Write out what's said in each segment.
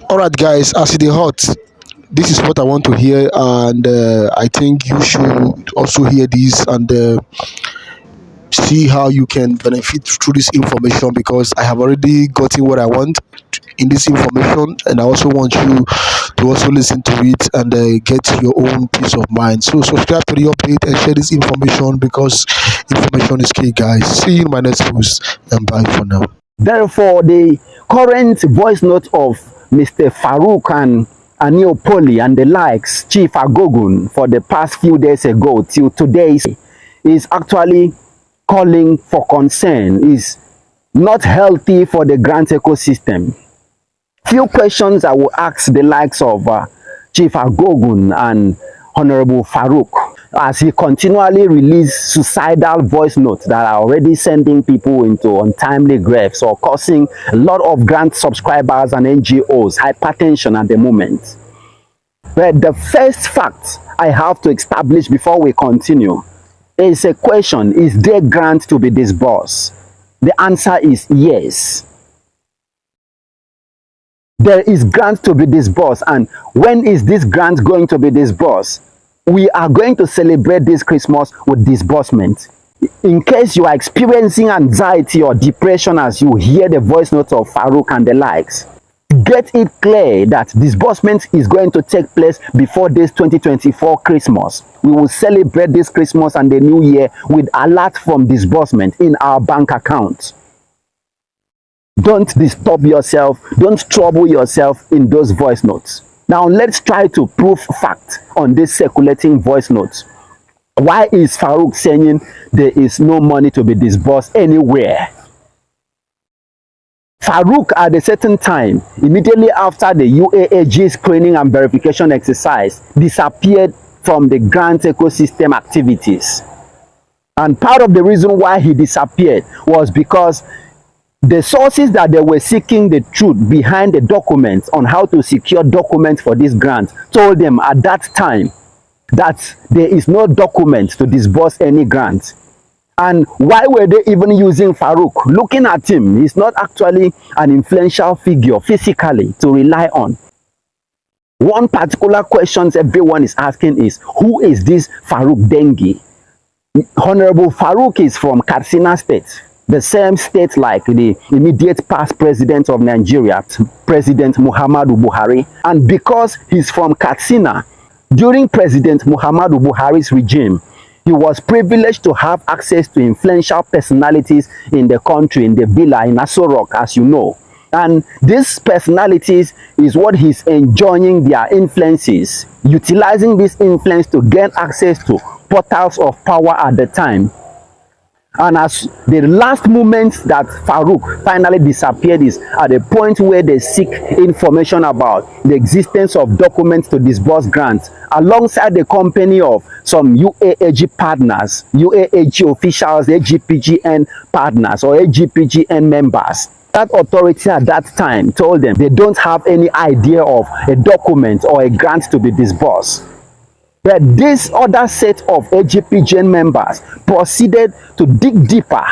All right, guys, as it is hot, this is what I want to hear, and I think you should also hear this and see how you can benefit through this information because I have already gotten what I want in this information, and I also want you to also listen to it and get your own peace of mind. So, subscribe to the update and share this information because information is key, guys. See you in my next post, and bye for now. Therefore, the current voice note of Mr. Faruk and Aniopoli and the likes, Chief Agogun, for the past few days ago till today is actually calling for concern, is not healthy for the grant ecosystem. Few questions I will ask the likes of Chief Agogun and Honorable Faruk as he continually release suicidal voice notes that are already sending people into untimely graves or causing a lot of grant subscribers and NGOs hypertension at the moment. But the first fact I have to establish before we continue is a question: is there grant to be disbursed? The answer is yes. There is grant to be disbursed. And when is this grant going to be disbursed? We are going to celebrate this Christmas with disbursement. In case you are experiencing anxiety or depression as you hear the voice notes of Faruk and the likes, get it clear that disbursement is going to take place before this 2024 Christmas. We will celebrate this Christmas and the New Year with alert from disbursement in our bank account. Don't disturb yourself, don't trouble yourself in those voice notes. Now let's try to prove fact on this circulating voice notes. Why is Faruk saying there is no money to be disbursed anywhere? Faruk, at a certain time, immediately after the UAAG screening and verification exercise, disappeared from the grant ecosystem activities. And part of the reason why he disappeared was because the sources that they were seeking the truth behind the documents on how to secure documents for this grant told them at that time that there is no document to disburse any grant. And why were they even using Faruk? Looking at him, he's not actually an influential figure physically to rely on. One particular question everyone is asking is, who is this Faruk Dengi? Honorable Faruk is from Katsina State, the same state like the immediate past president of Nigeria, President Muhammadu Buhari. And because he's from Katsina, during President Muhammadu Buhari's regime, he was privileged to have access to influential personalities in the country, in the villa in Aso Rock, as you know. And these personalities is what he's enjoying their influences, utilizing this influence to gain access to portals of power at the time. And as the last moment that Faruk finally disappeared is at the point where they seek information about the existence of documents to disburse grants alongside the company of some UAAG partners, UAAG officials, AGPGN partners or AGPGN members. That authority at that time told them they don't have any idea of a document or a grant to be disbursed. But this other set of AGPGN members proceeded to dig deeper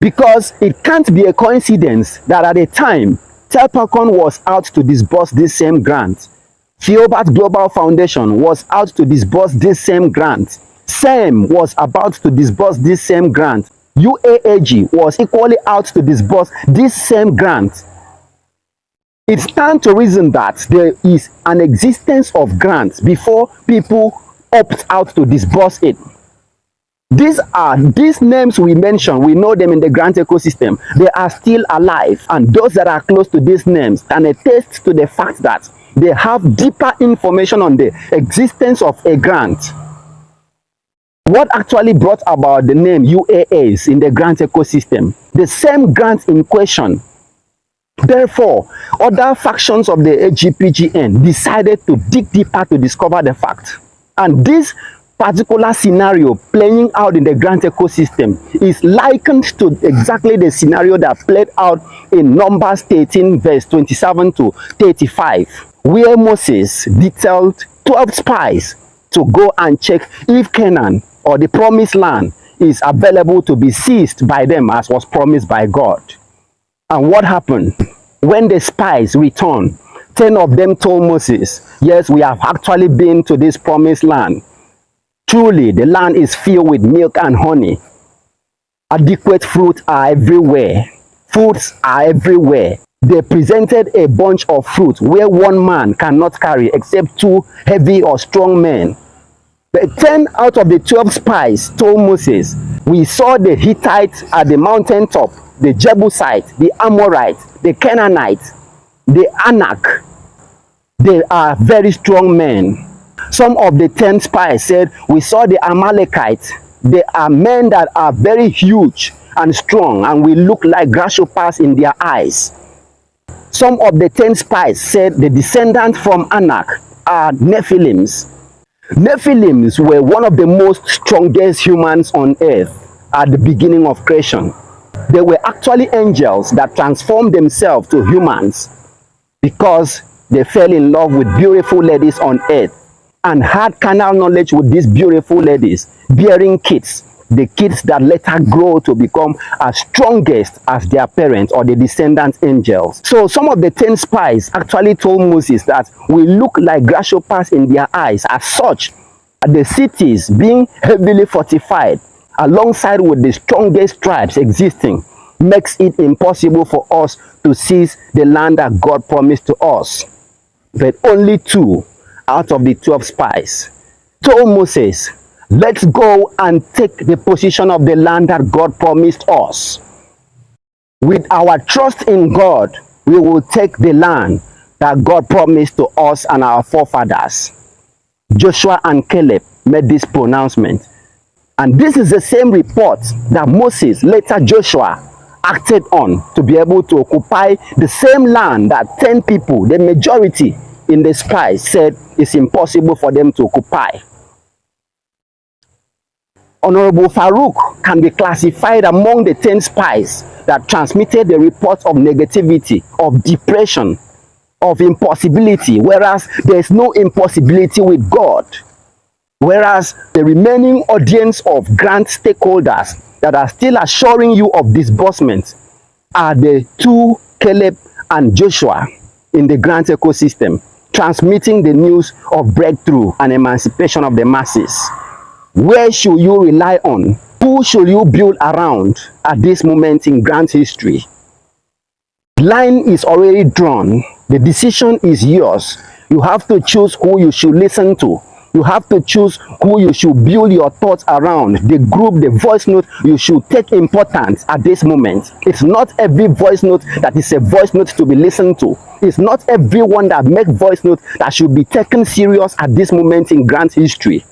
because it can't be a coincidence that at the time, Telpacon was out to disburse this same grant. Theobarth Global Foundation was out to disburse this same grant. SEM was about to disburse this same grant. UAAG was equally out to disburse this same grant. It stands to reason that there is an existence of grants before people opt out to disburse it. These names we mentioned, we know them in the grant ecosystem. They are still alive, and those that are close to these names can attest to the fact that they have deeper information on the existence of a grant. What actually brought about the name UAAs in the grant ecosystem? The same grant in question. Therefore, other factions of the AGPGN decided to dig deeper to discover the fact. And this particular scenario playing out in the grant ecosystem is likened to exactly the scenario that played out in Numbers 13 verse 27 to 35, where Moses detailed 12 spies to go and check if Canaan or the promised land is available to be seized by them as was promised by God. And what happened? When the spies returned, 10 of them told Moses, yes, we have actually been to this promised land. Truly, the land is filled with milk and honey. Adequate fruit are everywhere. Fruits are everywhere. They presented a bunch of fruit where one man cannot carry except two heavy or strong men. But 10 out of the 12 spies told Moses, we saw the Hittites at the mountaintop, the Jebusite, the Amorite, the Canaanite, the Anak. They are very strong men. Some of the 10 spies said, we saw the Amalekites. They are men that are very huge and strong, and we look like grasshoppers in their eyes. Some of the 10 spies said the descendants from Anak are Nephilims. Nephilims were one of the most strongest humans on earth at the beginning of creation. They were actually angels that transformed themselves to humans because they fell in love with beautiful ladies on earth and had carnal knowledge with these beautiful ladies, bearing kids, the kids that later grow to become as strongest as their parents or the descendant angels. So some of the 10 spies actually told Moses that we look like grasshoppers in their eyes. As such, the cities being heavily fortified alongside with the strongest tribes existing makes it impossible for us to seize the land that God promised to us. But only 2 out of the 12 spies told Moses, let's go and take the possession of the land that God promised us. With our trust in God, we will take the land that God promised to us and our forefathers. Joshua and Caleb made this pronouncement. And this is the same report that Moses, later Joshua, acted on to be able to occupy the same land that 10 people, the majority in the spies, said it's impossible for them to occupy. Honorable Faruk can be classified among the 10 spies that transmitted the reports of negativity, of depression, of impossibility, whereas there is no impossibility with God. Whereas the remaining audience of grant stakeholders that are still assuring you of disbursement are the 2 Caleb and Joshua in the grant ecosystem, transmitting the news of breakthrough and emancipation of the masses. Where should you rely on? Who should you build around at this moment in grant history? The line is already drawn. The decision is yours. You have to choose who you should listen to. You have to choose who you should build your thoughts around. The group, the voice note, you should take importance at this moment. It's not every voice note that is a voice note to be listened to. It's not everyone that makes voice notes that should be taken serious at this moment in grant history.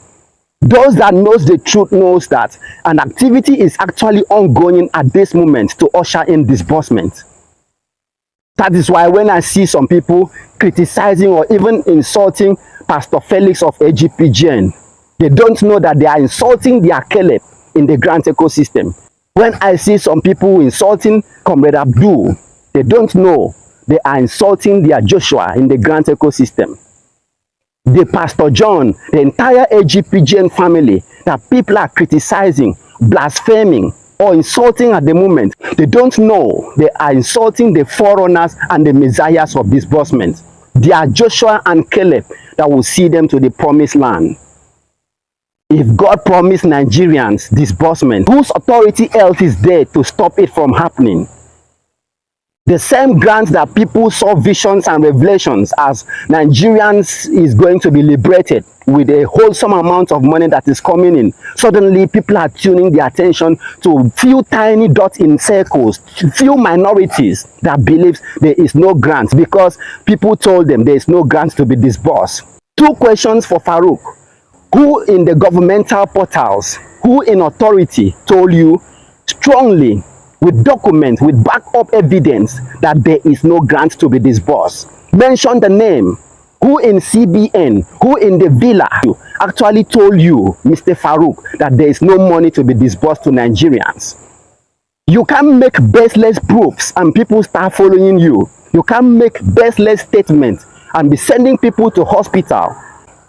Those that knows the truth knows that an activity is actually ongoing at this moment to usher in disbursement. That is why when I see some people criticizing or even insulting Pastor Felix of AGPGN, they don't know that they are insulting their Caleb in the grant ecosystem. When I see some people insulting Comrade Abdul, they don't know they are insulting their Joshua in the grant ecosystem. The Pastor John, the entire AGPGN family that people are criticizing, blaspheming, or insulting at the moment, they don't know they are insulting the forerunners and the messiahs of disbursement. They are Joshua and Caleb that will see them to the promised land. If God promised Nigerians disbursement, whose authority else is there to stop it from happening? The same grants that people saw visions and revelations as Nigerians is going to be liberated with a wholesome amount of money that is coming in. Suddenly, people are tuning their attention to few tiny dots in circles, few minorities that believes there is no grants because people told them there is no grants to be disbursed. 2 questions for Faruk. Who in the governmental portals, who in authority told you strongly with documents, with backup evidence that there is no grant to be disbursed? Mention the name. Who in CBN, who in the villa actually told you, Mr. Faruk, that there is no money to be disbursed to Nigerians? You can't make baseless proofs and people start following you. You can't make baseless statements and be sending people to hospital.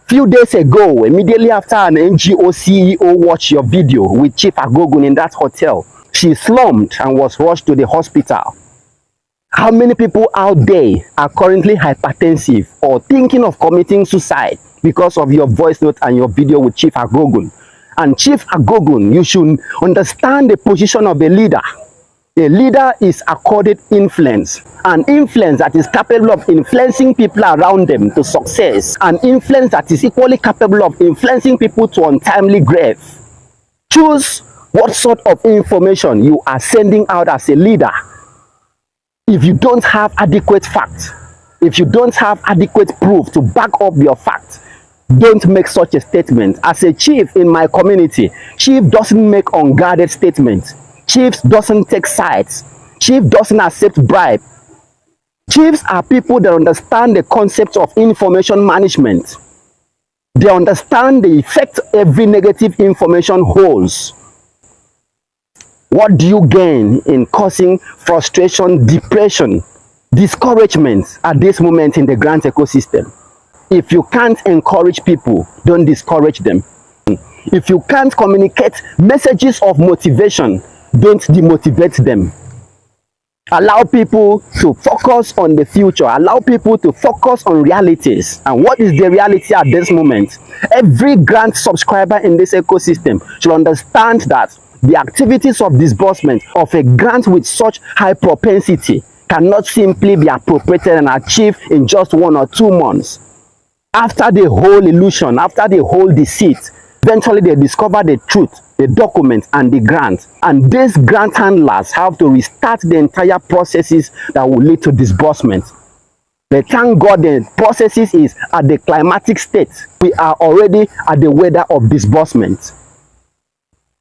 Few days ago, immediately after an NGO CEO watched your video with Chief Agogun in that hotel, she slumped and was rushed to the hospital. How many people out there are currently hypertensive or thinking of committing suicide because of your voice note and your video with Chief Agogun? And Chief Agogun, you should understand the position of a leader. A leader is accorded influence, an influence that is capable of influencing people around them to success, an influence that is equally capable of influencing people to untimely grave. Choose what sort of information you are sending out as a leader. If you don't have adequate facts, if you don't have adequate proof to back up your facts, don't make such a statement. As a chief in my community, chief doesn't make unguarded statements. Chiefs doesn't take sides. Chief doesn't accept bribe. Chiefs are people that understand the concept of information management. They understand the effect every negative information holds. What do you gain in causing frustration, depression, discouragement at this moment in the grant ecosystem? If you can't encourage people, don't discourage them. If you can't communicate messages of motivation, don't demotivate them. Allow people to focus on the future. Allow people to focus on realities. And what is the reality at this moment? Every grant subscriber in this ecosystem should understand that the activities of disbursement of a grant with such high propensity cannot simply be appropriated and achieved in just 1 or 2 months. After the whole illusion, after the whole deceit, eventually they discover the truth, the document and the grant. And these grant handlers have to restart the entire processes that will lead to disbursement. But thank God the processes is at the climatic state. We are already at the weather of disbursement.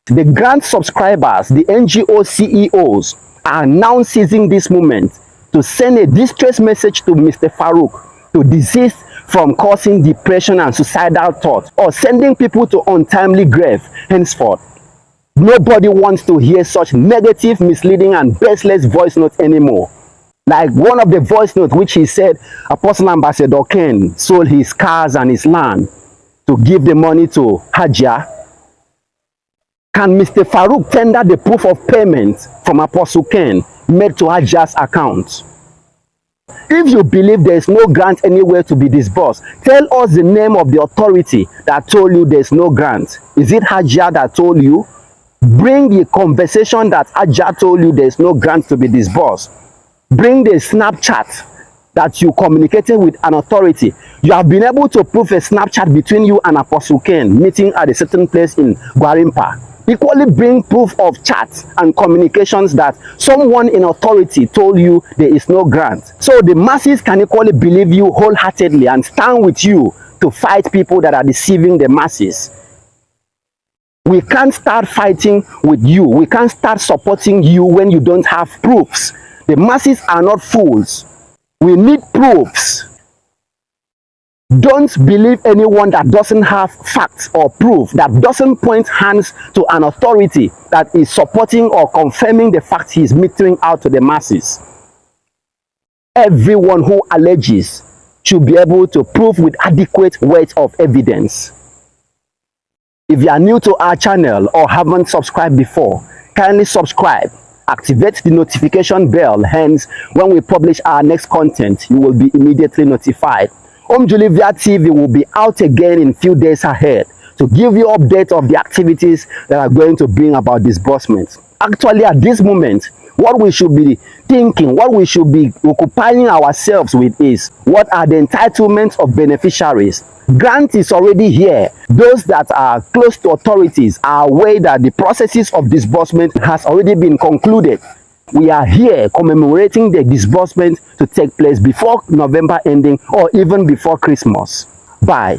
The grant subscribers, the NGO CEOs, are now seizing this moment to send a distress message to Mr. Faruk to desist from causing depression and suicidal thoughts or sending people to untimely grave henceforth. Nobody wants to hear such negative, misleading and baseless voice notes anymore. Like one of the voice notes which he said Apostle Ambassador Ken sold his cars and his land to give the money to Hajia. Can Mr. Faruk tender the proof of payment from Apostle Ken made to Hajia's account? If you believe there is no grant anywhere to be disbursed, tell us the name of the authority that told you there is no grant. Is it Hajia that told you? Bring the conversation that Hajia told you there is no grant to be disbursed. Bring the Snapchat that you communicated with an authority. You have been able to prove a Snapchat between you and Apostle Ken meeting at a certain place in Gwarimpa. Equally bring proof of chats and communications that someone in authority told you there is no grant. So the masses can equally believe you wholeheartedly and stand with you to fight people that are deceiving the masses. We can't start fighting with you. We can't start supporting you when you don't have proofs. The masses are not fools. We need proofs. Don't believe anyone that doesn't have facts or proof, that doesn't point hands to an authority that is supporting or confirming the fact he is metering out to the masses. Everyone who alleges should be able to prove with adequate weight of evidence. If you are new to our channel or haven't subscribed before, kindly subscribe. Activate the notification bell, hence when we publish our next content, you will be immediately notified. Julivia TV will be out again in few days ahead to give you update of the activities that are going to bring about disbursement. Actually, at this moment, what we should be thinking, what we should be occupying ourselves with is what are the entitlements of beneficiaries. Grant is already here. Those that are close to authorities are aware that the processes of disbursement has already been concluded. We are here commemorating the disbursement to take place before November ending or even before Christmas. Bye.